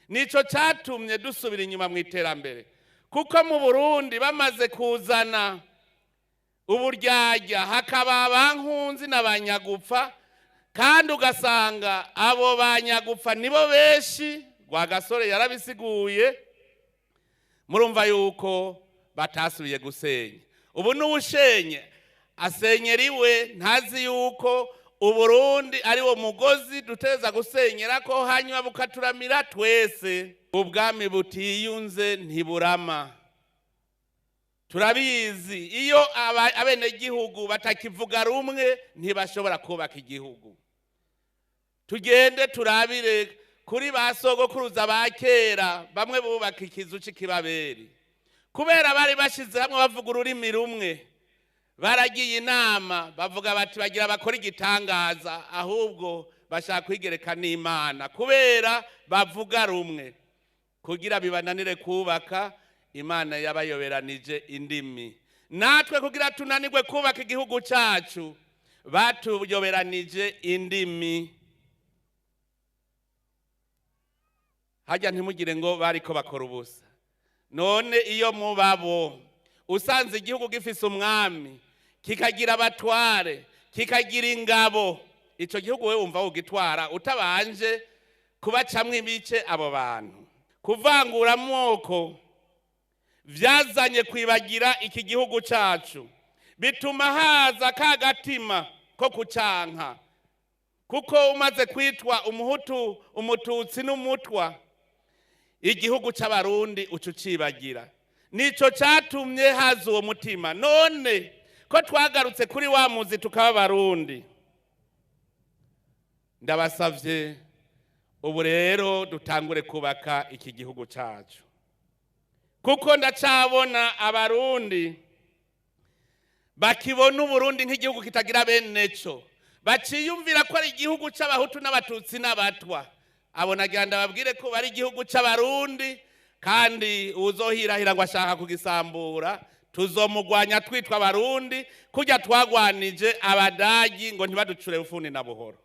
nico cyatumye dusubira inyuma mu iterambere, kuko mu Burundi bamaze kuzana uburyarya hakaba abankunzi n'abanyagupfa, kandi ugasanga abo banyagupfa nibo benshi. Rwagasore yarabisiguye, murumva yuko batasubiye gusenya. Ubu n'uwushenye asenyera iwe, ntazi yuko Uburundi ari wo mugozi duteza gusenyera ko, hanyuma bukaturamira twese. Ubwami butiyunze ntiburama, turabizi. Iyo abenegihugu batakivuga rumwe ntibashobora kubaka igihugu. Tugende turabire kuri ba sogokuruza ba kera, bamwe bubaka ikizu c'ikibaberi kubera bari bashize hamwe bavuga ururimi rumwe. Baragiye inama bavuga bati bagira bakora igitangaza, ahubwo bashaka kwigereka n'Imana kubera bavuga rumwe. Kugira bibananire kubaka, Imana yabayoberanije indimi. Natwe kugira tunanirwe kubaka igihugu cyacu, batuyoberanije indimi. Hajya ntimugire ngo bariko bakora ubusa. None iyo mubabo usanze igihugu gifise umwami, kikagira abatware, kikagira ingabo, ico gihugu we wumva ugitwara utabanje kubacamwe ibice abo bantu. Kuvangura amoko vyazanye kwibagira iki gihugu cacu, bituma haza kagatima ko kucanka, kuko umaze kwitwa umuhutu, umututsi n'umutwa, igihugu c'abarundi ucucibagira. Nico catumye haza uwo mutima. None ko twagarutse kuri wa muzi tukaba Barundi, ndabasavye ubu rero dutangure kubaka iki gihugu cacu, kuko ndacabona Abarundi bakibona Uburundi nk'igihugu kitagira bene co, baciyumvira ko ari igihugu c'abahutu n'abatutsi n'abatwa. Abonagira ndababwire ko bari igihugu c'Abarundi, kandi uzohirahira ngo ashaka kugisambura tuzomugwanya twitwa Abarundi, kujya twagwanije Abadagi ngo ntibaducure bufuni na buhoro.